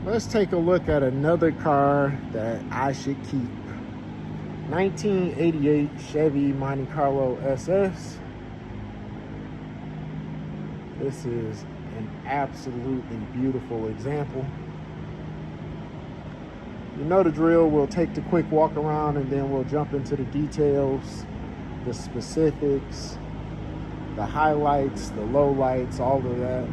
Let's take a look at another car that I should keep. 1988 Chevy Monte Carlo SS. This is an absolutely beautiful example. You know the drill. We'll take the quick walk around and then we'll jump into the details, the specifics, the highlights, the lowlights, all of that.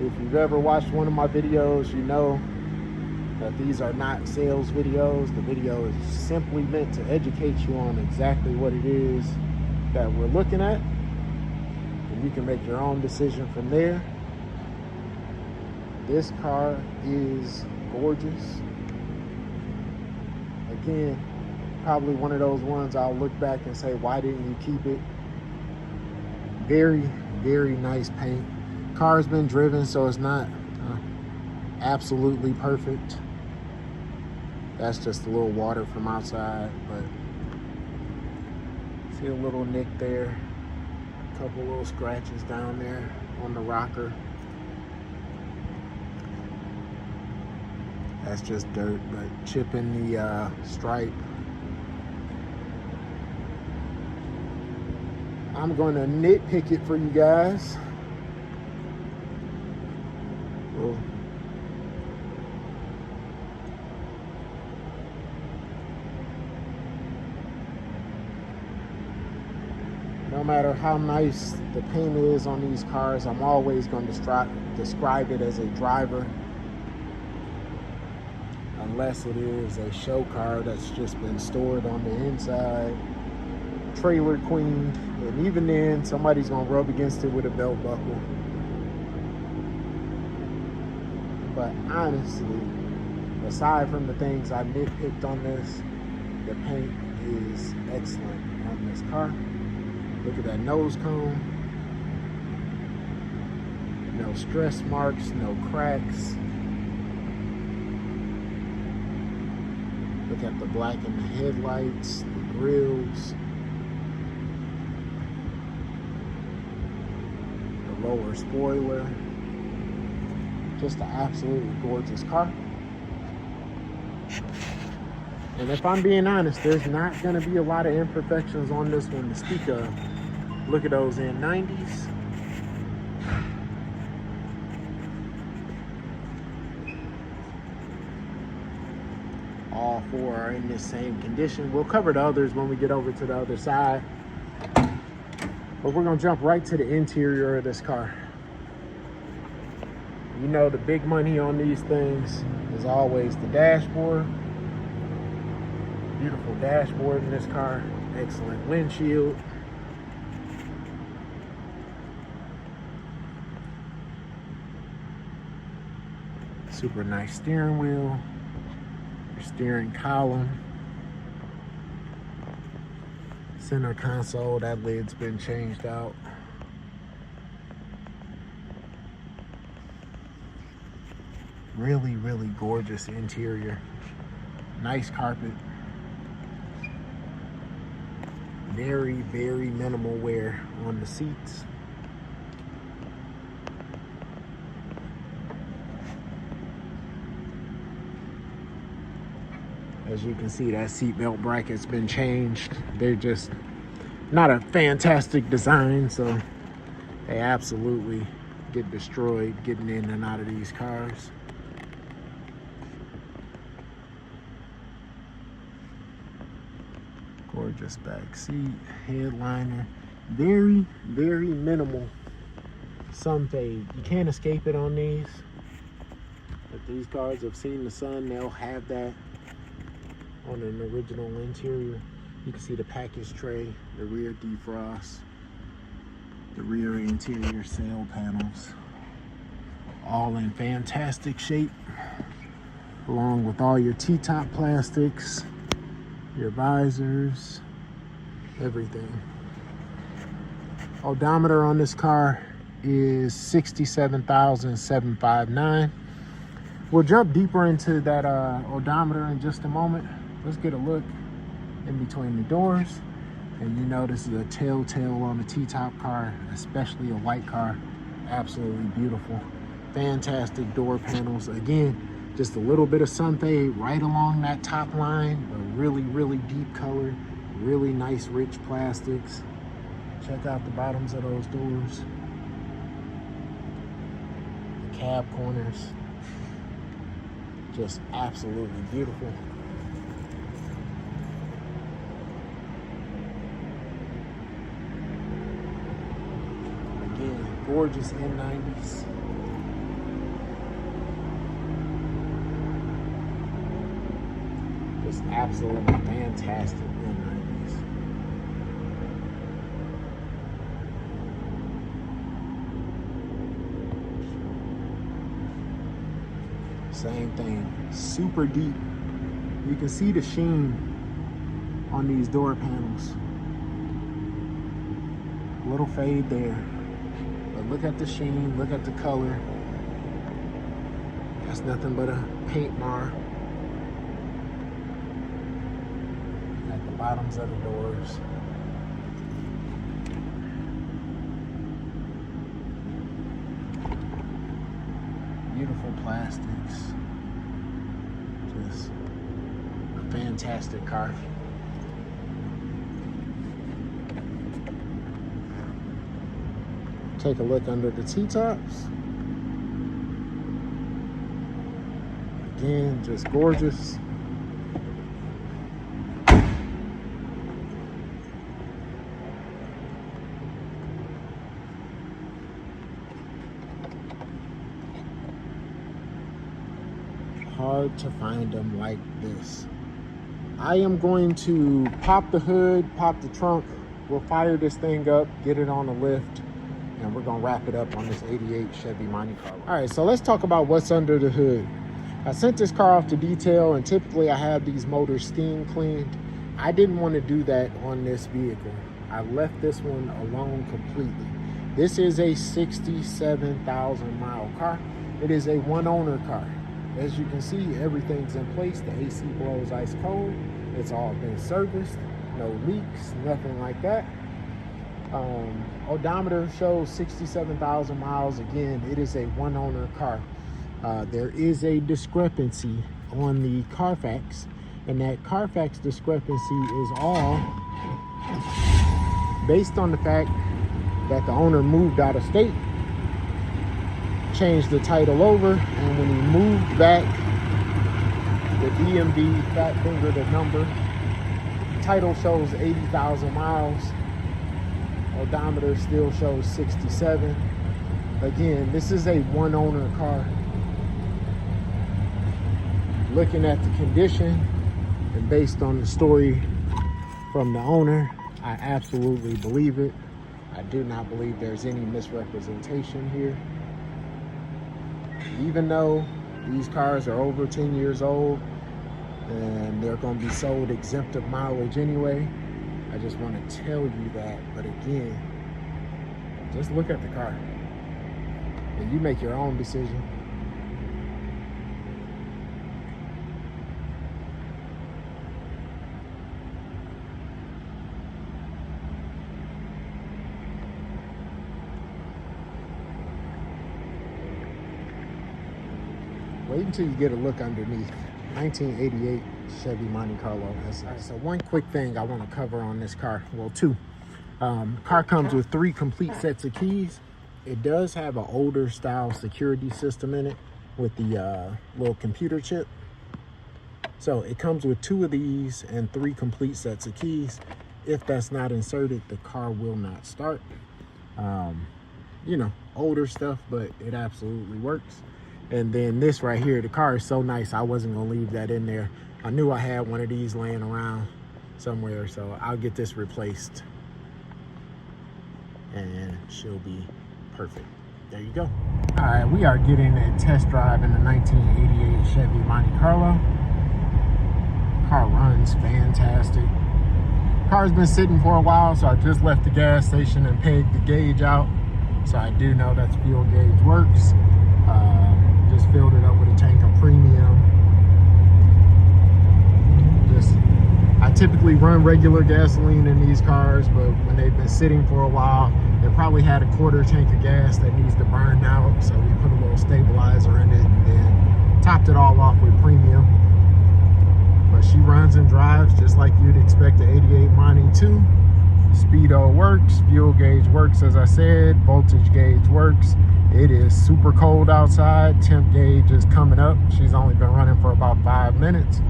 If you've ever watched one of my videos, you know that these are not sales videos. The video is simply meant to educate you on exactly what it is that we're looking at, and you can make your own decision from there. This car is gorgeous. Again, probably one of those ones I'll look back and say, why didn't you keep it? Very, very nice paint. Car's been driven, so it's not absolutely perfect. That's just a little water from outside, but see a little nick there, a couple little scratches down there on the rocker. That's just dirt, but chipping the stripe. I'm going to nitpick it for you guys. Well, no matter how nice the paint is on these cars, I'm always going to describe it as a driver, unless it is a show car that's just been stored on the inside, trailer queened, and even then somebody's going to rub against it with a belt buckle. But honestly, aside from the things I nitpicked on this, the paint is excellent on this car. Look at that nose cone. No stress marks, no cracks. Look at the black in the headlights, the grills, the lower spoiler. Just an absolutely gorgeous car. And if I'm being honest, there's not going to be a lot of imperfections on this one to speak of. Look at those N90s. All four are in this same condition. We'll cover the others when we get over to the other side. But we're going to jump right to the interior of this car. You know the big money on these things is always the dashboard. Beautiful dashboard in this car. Excellent windshield. Super nice steering wheel. Your steering column. Center console, that lid's been changed out. Really, really gorgeous interior. Nice carpet. Very, very minimal wear on the seats. As you can see, that seatbelt bracket's been changed. They're just not a fantastic design, so they absolutely get destroyed getting in and out of these cars. Gorgeous back seat, headliner. Very, very minimal sun fade. You can't escape it on these. If these cars have seen the sun, they'll have that on an original interior. You can see the package tray, the rear defrost, the rear interior sail panels, all in fantastic shape, along with all your T-top plastics, your visors, everything. Odometer on this car is 67,759. We'll jump deeper into that odometer in just a moment. Let's get a look in between the doors. And you know this is a telltale on a T-top car, especially a white car. Absolutely beautiful. Fantastic door panels. Again, just a little bit of sun fade right along that top line, but really, really deep color, really nice, rich plastics. Check out the bottoms of those doors. The cab corners, just absolutely beautiful. Again, gorgeous N90s. Just absolutely fantastic N90s. Same thing, super deep. You can see the sheen on these door panels. A little fade there, but look at the sheen, look at the color. That's nothing but a paint mar. At the bottoms of the doors. Beautiful plastics. Just a fantastic car. Take a look under the T-tops. Again, just gorgeous. Hard to find them like this. I am going to pop the hood, pop the trunk. We'll fire this thing up, get it on the lift, and we're gonna wrap it up on this 88 Chevy Monte Carlo. All right, so let's talk about what's under the hood. I sent this car off to detail, and typically I have these motors steam cleaned. I didn't want to do that on this vehicle. I left this one alone completely. This is a 67,000 mile car. It is a one owner car. As you can see, everything's in place. The AC blows ice cold. It's all been serviced. No leaks, nothing like that. Odometer shows 67,000 miles. Again, it is a one owner car. There is a discrepancy on the Carfax, and that Carfax discrepancy is all based on the fact that the owner moved out of state, changed the title over, and when he moved back the DMV, fat finger the number, title shows 80,000 miles, odometer still shows 67. Again, this is a one owner car. Looking at the condition and based on the story from the owner, I absolutely believe it. I do not believe there's any misrepresentation here. Even though these cars are over 10 years old and they're going to be sold exempt of mileage anyway, I just want to tell you that. But again, just look at the car and you make your own decision. Wait until you get a look underneath. 1988 Chevy Monte Carlo SS. So one quick thing I want to cover on this car, well, two. Car comes with 3 complete sets of keys. It does have an older style security system in it with the little computer chip. So it comes with 2 of these and 3 complete sets of keys. If that's not inserted, the car will not start. You know, older stuff, but it absolutely works. And then this right here, the car is so nice, I wasn't gonna leave that in there. I knew I had one of these laying around somewhere, so I'll get this replaced and she'll be perfect. There you go. All right, we are getting a test drive in the 1988 Chevy Monte Carlo. Car runs fantastic. Car's been sitting for a while, so I just left the gas station and pegged the gauge out. So I do know that the fuel gauge works. Just filled it up with a tank of premium. I typically run regular gasoline in these cars, but when they've been sitting for a while, they probably had a 1/4 tank of gas that needs to burn out. So we put a little stabilizer capped it all off with premium. But she runs and drives just like you'd expect the 88 Monte to. Speedo works, fuel gauge works, as I said, voltage gauge works. It is super cold outside. Temp gauge is coming up. She's only been running for about 5 minutes.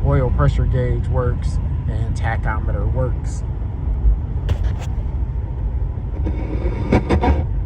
Oil pressure gauge works and tachometer works.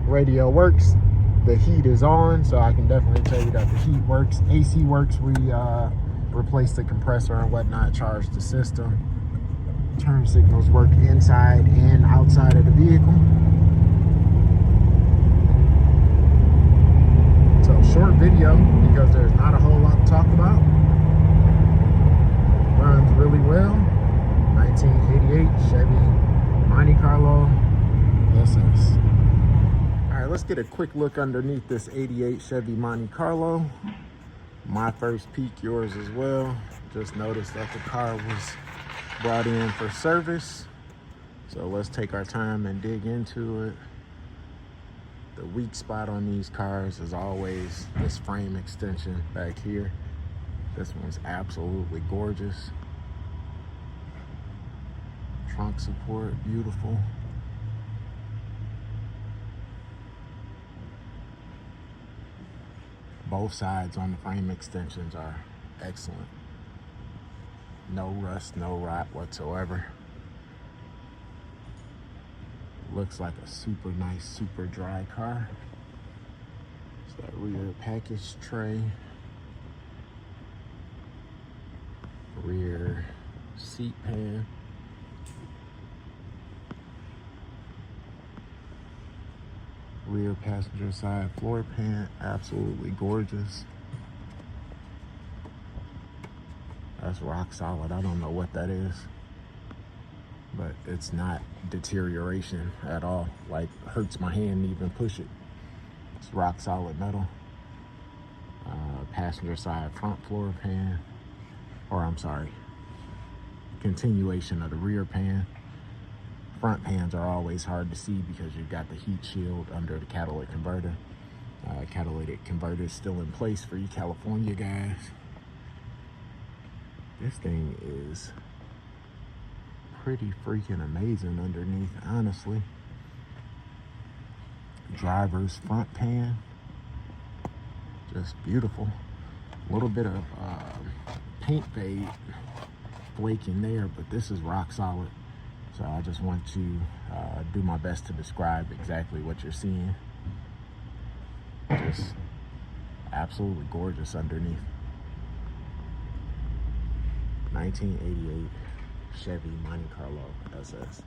Radio works. The heat is on, so I can definitely tell you that the heat works. AC works. We replaced the compressor and whatnot, charged the system. Turn signals work inside and outside of the vehicle. So short video because there's not a whole lot to talk about. Runs really well. 1988 Chevy Monte Carlo SS. All right, let's get a quick look underneath this 88 Chevy Monte Carlo. My first peek, yours as well. Just noticed that the car was brought in for service. So let's take our time and dig into it. The weak spot on these cars is always this frame extension back here. This one's absolutely gorgeous. Trunk support, beautiful. Both sides on the frame extensions are excellent. No rust, no rot whatsoever. Looks like a super nice, super dry car. It's that rear package tray. Rear seat pan. Rear passenger side floor pan, absolutely gorgeous. That's rock solid. I don't know what that is, but it's not deterioration at all. Like, hurts my hand to even push it. It's rock solid metal. Passenger side front floor pan, or I'm sorry, continuation of the rear pan. Front pans are always hard to see because you've got the heat shield under the catalytic converter. Catalytic converter is still in place for you California guys. This thing is pretty freaking amazing underneath, honestly. Driver's front pan, just beautiful. A little bit of paint fade flake in there, but this is rock solid. So I just want to do my best to describe exactly what you're seeing. Just absolutely gorgeous underneath. 1988 Chevy Monte Carlo SS.